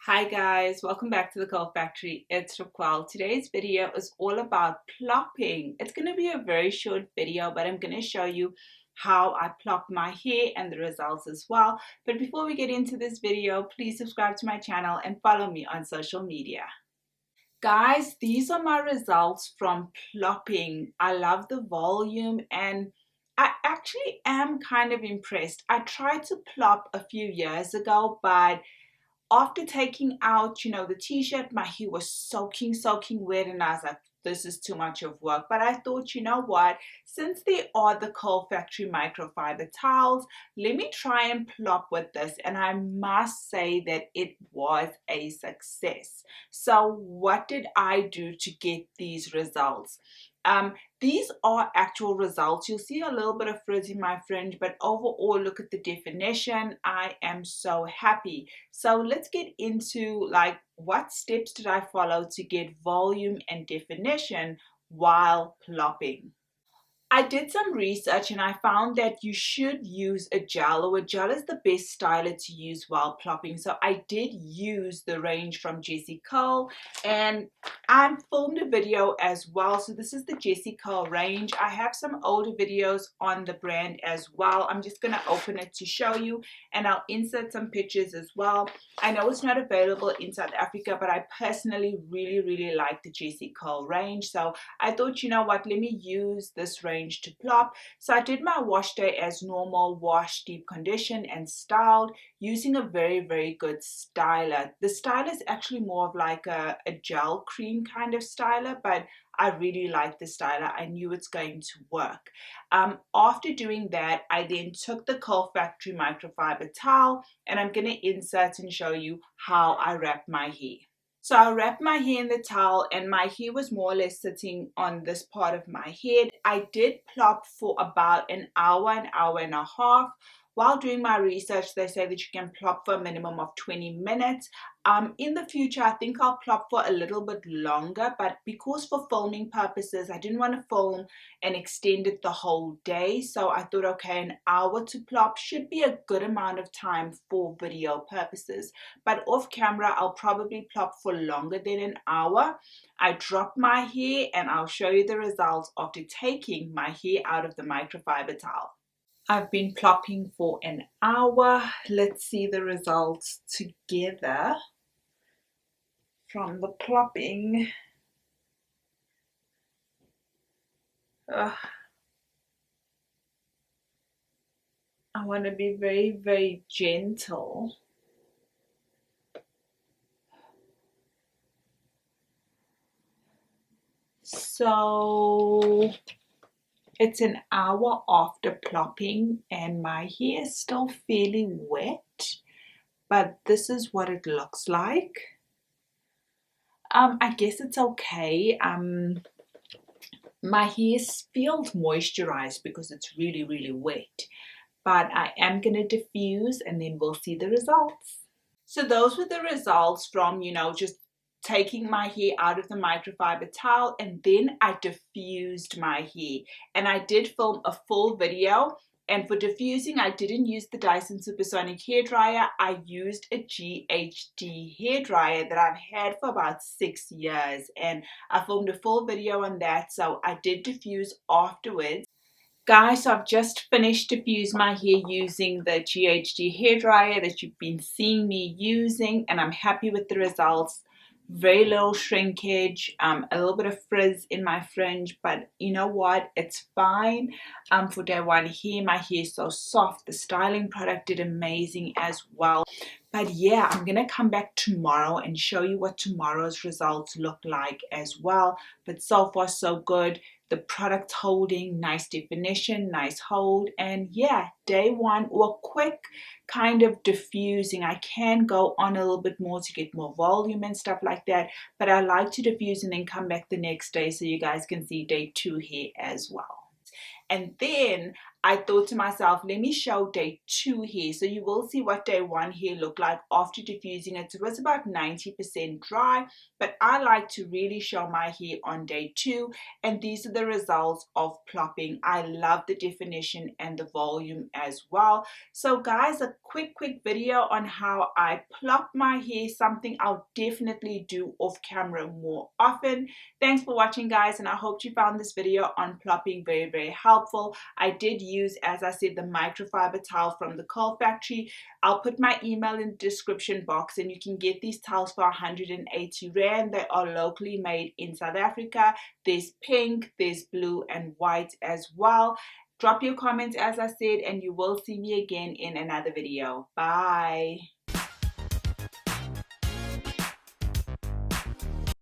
Hi guys, welcome back to the Curl Factory. It's Raquel. Today's video is all about plopping. It's going to be a very short video, but I'm going to show you how I plop my hair and the results as well. But before we get into this video, please subscribe to my channel and follow me on social media. Guys, these are my results from plopping. I love the volume and I actually am kind of impressed. I tried to plop a few years ago, but after taking out, the t-shirt, my hair was soaking wet, and I was like, this is too much of work. But I thought, you know what, since they are the Curl Factory microfiber towels, let me try and plop with this. And I must say that it was a success. So what did I do to get these results? These are actual results. You'll see a little bit of frizz in my fringe, but overall, look at the definition. I am so happy. So let's get into what steps did I follow to get volume and definition while plopping. I did some research and I found that you should use a gel, or a gel is the best styler to use while plopping. So I did use the range from Jessie Curl, and I filmed a video as well. So this is the Jessie Curl range. I have some older videos on the brand as well. I'm just going to open it to show you, and I'll insert some pictures as well. I know it's not available in South Africa, but I personally really like the Jessie Curl range. So I thought, you know what, let me use this range to plop. So I did my wash day as normal, wash, deep condition, and styled using a very good styler. The styler is actually more of like a gel cream kind of styler, but I really like the styler. I knew it's going to work. After doing that, I then took the Curl Factory microfiber towel, and I'm going to insert and show you how I wrap my hair. So I wrapped my hair in the towel, and my hair was more or less sitting on this part of my head. I did plop for about an hour and a half. While doing my research, they say that you can plop for a minimum of 20 minutes. In the future, I think I'll plop for a little bit longer, but because for filming purposes, I didn't want to film and extend it the whole day. So I thought, okay, an hour to plop should be a good amount of time for video purposes. But off camera, I'll probably plop for longer than an hour. I drop my hair and I'll show you the results after taking my hair out of the microfiber towel. I've been plopping for an hour. Let's see the results together from the plopping. I want to be very gentle. So it's an hour after plopping and my hair is still fairly wet, but this is what it looks like. I guess it's okay. My hair feels moisturized because it's really wet, but I am going to diffuse and then we'll see the results. So those were the results from, just taking my hair out of the microfiber towel, and then I diffused my hair. And I did film a full video. And for diffusing, I didn't use the Dyson Supersonic hairdryer. I used a GHD hairdryer that I've had for about 6 years. And I filmed a full video on that. So I did diffuse afterwards. Guys, so I've just finished diffuse my hair using the GHD hairdryer that you've been seeing me using, and I'm happy with the results. Very little shrinkage, a little bit of frizz in my fringe, but you know what, it's fine. For day one hair, my hair is so soft. The styling product did amazing as well. But yeah, I'm gonna come back tomorrow and show you what tomorrow's results look like as well. But so far so good. The product holding, nice definition, nice hold, and yeah, day one, or quick kind of diffusing. I can go on a little bit more to get more volume and stuff like that, but I like to diffuse and then come back the next day so you guys can see day two here as well. And then I thought to myself, let me show day 2 hair. So you will see what day 1 hair looked like after diffusing it. So it was about 90% dry, but I like to really show my hair on day 2, and these are the results of plopping. I love the definition and the volume as well. So guys, a quick video on how I plop my hair, something I'll definitely do off camera more often. Thanks for watching guys, and I hope you found this video on plopping very helpful. I did use, as I said, the microfiber towel from the Curl Factory. I'll put my email in the description box, and you can get these towels for 180 Rand. They are locally made in South Africa. There's pink, there's blue and white as well. Drop your comments, as I said, and you will see me again in another video. Bye.